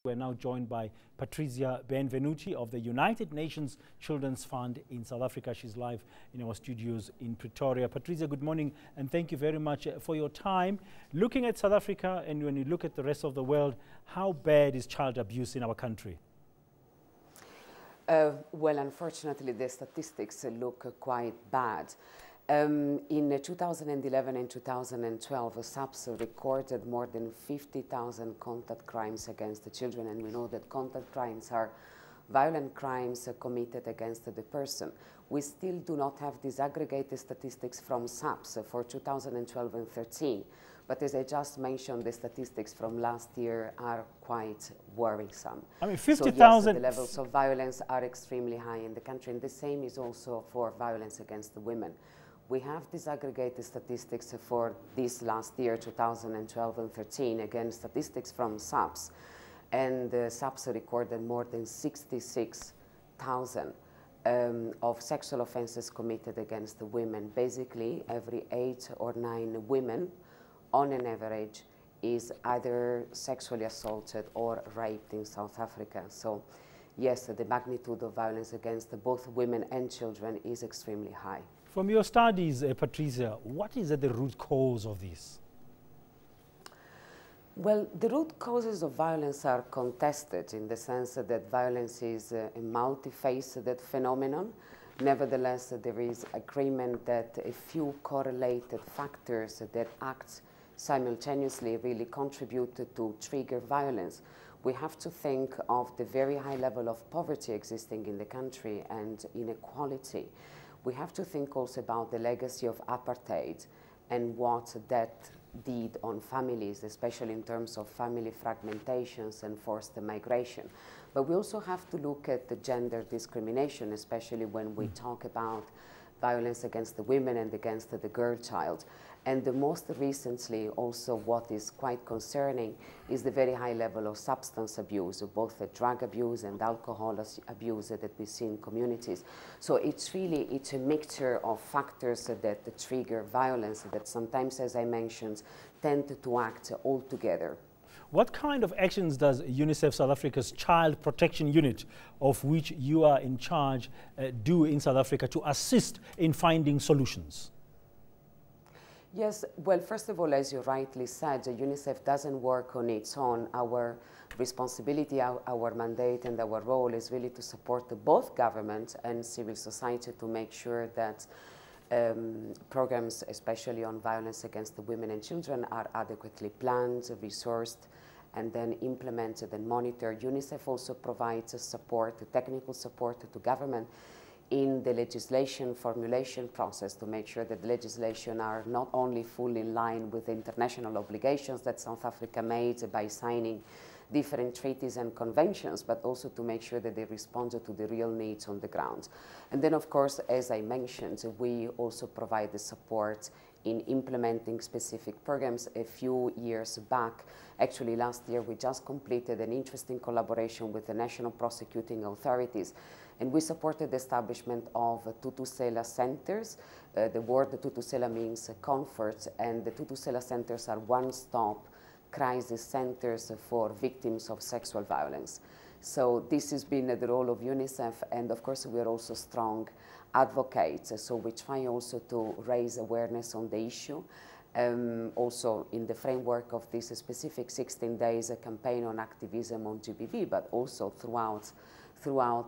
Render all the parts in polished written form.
We're now joined by Patrizia Benvenuti of the United Nations Children's Fund in South Africa. She's live in our studios in Pretoria. Patrizia, good morning, and thank you very much for your time. Looking at South Africa, and when you look at the rest of the world, how bad is child abuse in our country? Well, unfortunately, the statistics look quite bad. In 2011 and 2012, SAPS recorded more than 50,000 contact crimes against the children, and we know that contact crimes are violent crimes committed against the person. We still do not have disaggregated statistics from SAPS for 2012 and 13, but as I just mentioned, the statistics from last year are quite worrisome. I mean, 50,000... So yes, the levels of violence are extremely high in the country, and the same is also for violence against the women. We have disaggregated statistics for this last year, 2012 and 13, again, statistics from SAPS. And SAPS recorded more than 66,000 of sexual offenses committed against the women. Basically, every 8 or 9 women, on an average, is either sexually assaulted or raped in South Africa. So, yes, the magnitude of violence against both women and children is extremely high. From your studies, Patrizia, what is at the root cause of this? Well, the root causes of violence are contested in the sense that violence is a multifaceted phenomenon. Nevertheless, there is agreement that a few correlated factors that act simultaneously really contribute to trigger violence. We have to think of the very high level of poverty existing in the country and inequality. We have to think also about the legacy of apartheid and what that did on families, especially in terms of family fragmentations and forced migration. But we also have to look at the gender discrimination, especially when we talk about violence against the women and against the girl child. And the most recently also what is quite concerning is the very high level of substance abuse, both the drug abuse and alcohol abuse that we see in communities. So it's a mixture of factors that trigger violence that sometimes, as I mentioned, tend to act all together. What kind of actions does UNICEF South Africa's Child Protection Unit, of which you are in charge, do in South Africa to assist in finding solutions? Yes, well, first of all, as you rightly said, UNICEF doesn't work on its own. Our responsibility, our mandate and our role is really to support both government and civil society to make sure that programs, especially on violence against the women and children, are adequately planned, resourced, and then implemented and monitored. UNICEF also provides support, technical support to government in the legislation formulation process to make sure that the legislation are not only fully in line with the international obligations that South Africa made by signing different treaties and conventions, but also to make sure that they respond to the real needs on the ground. And then, of course, as I mentioned, we also provide the support in implementing specific programs. A few years back, actually last year, we just completed an interesting collaboration with the national prosecuting authorities, and we supported the establishment of Thuthuzela centers. The word Thuthuzela means comfort, and the Thuthuzela centers are one-stop crisis centers for victims of sexual violence. So this has been the role of UNICEF, and of course we are also strong advocates, so we try also to raise awareness on the issue. Also in the framework of this specific 16 days campaign on activism on GBV, but also throughout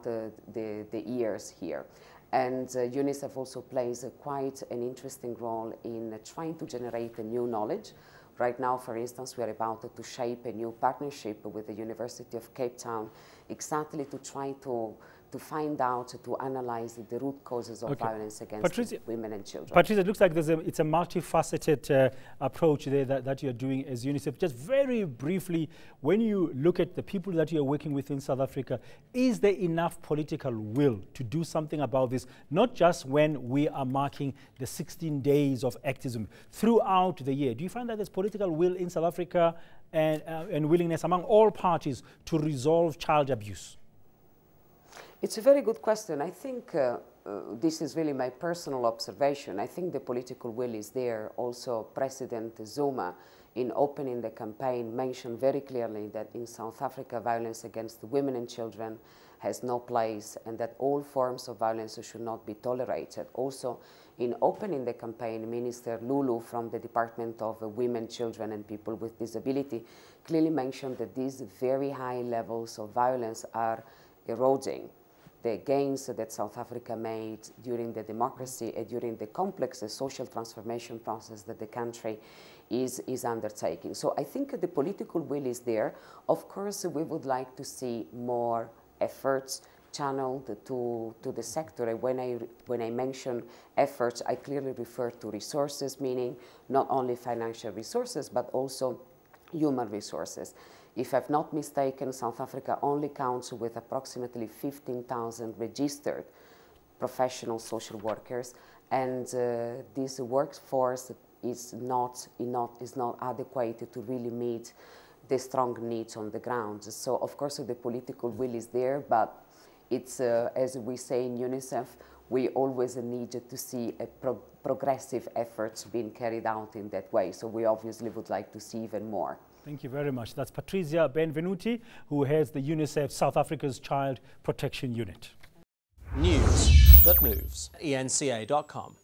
the years here. And UNICEF also plays quite an interesting role in trying to generate a new knowledge. Right now, for instance, we are about to shape a new partnership with the University of Cape Town, exactly to try to find out, to analyze the root causes of violence against women and children. Patrizia, it looks like it's a multifaceted approach there that you're doing as UNICEF. Just very briefly, when you look at the people that you're working with in South Africa, is there enough political will to do something about this, not just when we are marking the 16 days of activism, throughout the year? Do you find that there's political will in South Africa and willingness among all parties to resolve child abuse? It's a very good question. I think this is really my personal observation. I think the political will is there. Also, President Zuma in opening the campaign, mentioned very clearly that in South Africa, violence against women and children has no place and that all forms of violence should not be tolerated. Also, in opening the campaign, Minister Lulu from the Department of Women, Children and People with Disability clearly mentioned that these very high levels of violence are eroding the gains that South Africa made during the democracy and during the complex social transformation process that the country is undertaking. So I think the political will is there. Of course, we would like to see more efforts channeled to the sector. And when I mention efforts, I clearly refer to resources, meaning not only financial resources, but also human resources. If I'm not mistaken, South Africa only counts with approximately 15,000 registered professional social workers, and this workforce is not adequate to really meet the strong needs on the ground. So of course the political will is there, but it's, as we say in UNICEF, we always need to see a progressive efforts being carried out in that way. So we obviously would like to see even more. Thank you very much. That's Patrizia Benvenuti, who heads the UNICEF South Africa's Child Protection Unit. News that moves. ENCA.com.